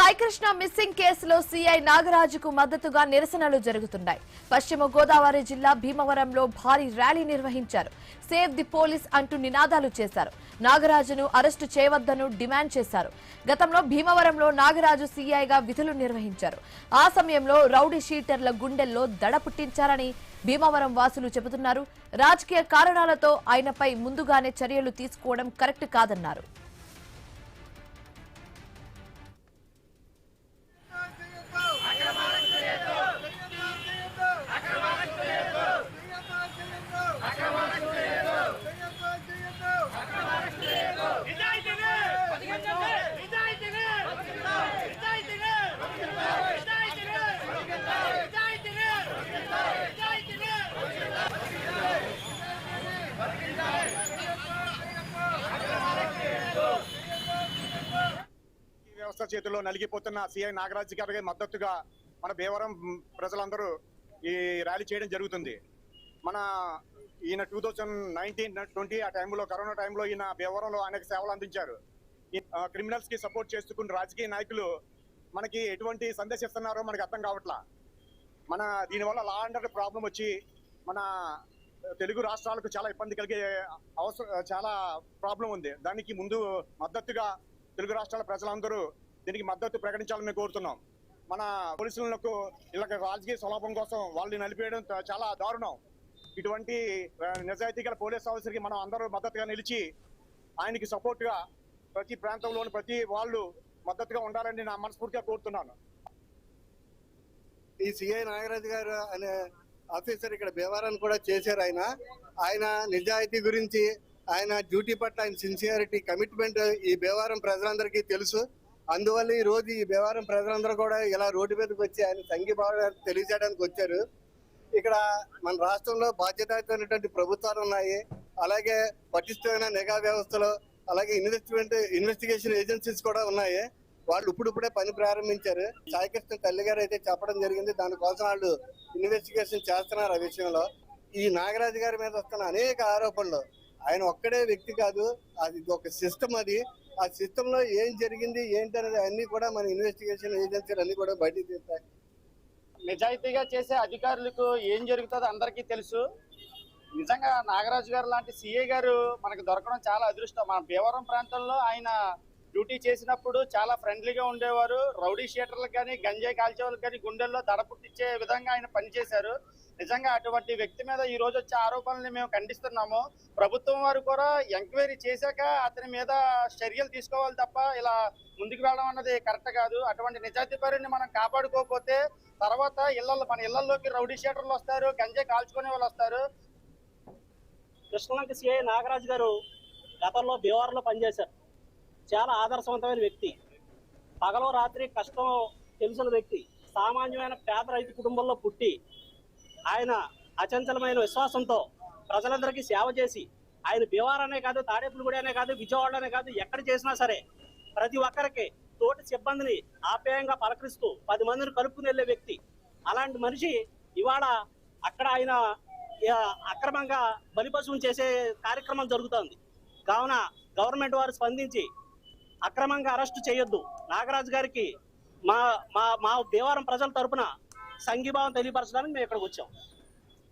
Saikrishna missing కేసులో CI నాగరాజుకు మద్దతుగా నిరసనలు జరుగుతున్నాయి. పశ్చిమ గోదావరి జిల్లా భీమవరంలో భారీ ర్యాలీ నిర్వహించారు. సేవ్ ది పోలీస్ అంటూ నినాదాలు చేశారు. నాగరాజును అరెస్టు చేయవద్దని డిమాండ్ చేశారు. గతంలో భీమవరంలో నాగరాజు సీఐగా విధులు నిర్వహించారు. ఆ సమయంలో రౌడీ షీటర్ల గుండెల్లో దడ పుట్టించారని భీమవరం వాసులు చెబుతున్నారు. రాజకీయ కారణాలతో ఆయనపై ముందుగానే చర్యలు తీసుకోవడం కరెక్ట్ కాదన్నారు. వ్యవస్థ చేతుల్లో నలిగిపోతున్న సిఐ నాగరాజ్ గారికి మద్దతుగా మన భీమవరం ప్రజలందరూ ఈ ర్యాలీ చేయడం జరుగుతుంది. మన ఈయన 2019-20 ఆ టైంలో కరోనా టైంలో ఈయన భీమవరంలో అనేక సేవలు అందించారు. క్రిమినల్స్ కి సపోర్ట్ చేస్తున్న రాజకీయ నాయకులు మనకి ఎటువంటి సందేశిస్తున్నారో మనకి అర్థం కావట్లా. మన దీనివల్ల లా అండ్ ఆర్డర్ ప్రాబ్లం వచ్చి మన తెలుగు రాష్ట్రాలకు చాలా ఇబ్బంది కలిగే చాలా ప్రాబ్లం ఉంది. దానికి ముందు మద్దతుగా తెలుగు రాష్ట్రాల ప్రజలందరూ దీనికి మద్దతు ప్రకటించాలని మేము కోరుతున్నాం. మన పోలీసులకు ఇలా రాజకీయ స్వలాభం కోసం వాళ్ళని నలిపేయడం చాలా దారుణం. ఇటువంటి నిజాయితీ గల పోలీస్ ఆఫీసర్కి మనం అందరూ మద్దతుగా నిలిచి ఆయనకి సపోర్ట్ గా ప్రతి ప్రాంతంలోని ప్రతి వాళ్ళు మద్దతుగా ఉండాలని నా మనస్ఫూర్తిగా కోరుతున్నాను. ఈ సిఐ నాగరాజు గారు అనే ఆఫీసర్ ఇక్కడ భీమవరాన్ని కూడా చేశారు. ఆయన నిజాయితీ గురించి, ఆయన డ్యూటీ పట్ల ఆయన సిన్సియారిటీ, కమిట్మెంట్ ఈ భీమవరం ప్రజలందరికీ తెలుసు. అందువల్ల ఈ రోజు ఈ భీమవరం ప్రజలందరూ కూడా ఇలా రోడ్డు మీదకి వచ్చి ఆయన సంఘీభావం తెలియజేయడానికి వచ్చారు. ఇక్కడ మన రాష్ట్రంలో బాధ్యతాయుతమైనటువంటి ప్రభుత్వాలు ఉన్నాయి, అలాగే పటిష్టమైన నిఘా వ్యవస్థలు, అలాగే ఇన్వెస్టిగేషన్ ఏజెన్సీస్ కూడా ఉన్నాయి. వాళ్ళు ఇప్పుడిప్పుడే పని ప్రారంభించారు. సాయికృష్ణ తల్లి గారు అయితే చెప్పడం జరిగింది, దానికోసం వాళ్ళు ఇన్వెస్టిగేషన్ చేస్తున్నారు. ఆ విషయంలో ఈ నాగరాజు గారి మీద వస్తున్న అనేక ఆరోపణలు, ఆయన ఒక్కడే వ్యక్తి కాదు, అది ఒక సిస్టమ్. అది ఆ సిస్టమ్ లో ఏం జరిగింది ఏంటి అనేది అన్ని కూడా మన ఇన్వెస్టిగేషన్ ఏజెన్సీలు అన్ని కూడా బయటికి తీస్తాయి. నిజాయితీగా చేసే అధికారులకు ఏం జరుగుతుందో అందరికీ తెలుసు. నిజంగా నాగరాజు గారు లాంటి సిఐ గారు మనకు దొరకడం చాలా అదృష్టం. మన భీమవరం ప్రాంతంలో ఆయన డ్యూటీ చేసినప్పుడు చాలా ఫ్రెండ్లీగా ఉండేవారు. రౌడీ షీటర్లకు కానీ, గంజాయి కాల్చే వాళ్ళకి కానీ గుండెల్లో దడ పుట్టించే విధంగా ఆయన పనిచేశారు. నిజంగా అటువంటి వ్యక్తి మీద ఈ రోజు వచ్చే ఆరోపణల్ని మేము ఖండిస్తున్నాము. ప్రభుత్వం వారు కూడా ఎంక్వైరీ చేశాక అతని మీద చర్యలు తీసుకోవాలి తప్ప ఇలా ముందుకు వెళ్ళడం అన్నది కరెక్ట్ కాదు. అటువంటి నిజాయితీ పరుని మనం కాపాడుకోకపోతే తర్వాత మన ఇళ్లలోకి రౌడీ షీటర్లు వస్తారు, గంజాయి కాల్చుకునే వాళ్ళు వస్తారు. కృష్ణలంక సిఐ నాగరాజు గారు గతంలో భీమవరంలో పనిచేశారు. చాలా ఆదర్శవంతమైన వ్యక్తి, పగలో రాత్రి కష్టం తెలిసిన వ్యక్తి, సామాన్యమైన పేద రైతు కుటుంబంలో పుట్టి ఆయన అచంచలమైన విశ్వాసంతో ప్రజలందరికీ సేవ చేసి, ఆయన భీమవరమే కాదు, తాడేపల్లిగూడనే కాదు, విజయవాడనే కాదు, ఎక్కడ చేసినా సరే ప్రతి ఒక్కరికి తోటి సిబ్బందిని ఆప్యాయంగా పలకరిస్తూ 10 మందిని కలుపుకుని వెళ్లే వ్యక్తి. అలాంటి మనిషి ఇవాళ అక్కడ ఆయన అక్రమంగా బలిపశువును చేసే కార్యక్రమం జరుగుతోంది. కావున గవర్నమెంట్ వారు స్పందించి అక్రమంగా అరెస్టు చేయొద్దు. నాగరాజు గారికి మా భీమవరం ప్రజల తరపున సంఘీభావం తెలియపరచడానికి మేము ఇక్కడికి వచ్చాం.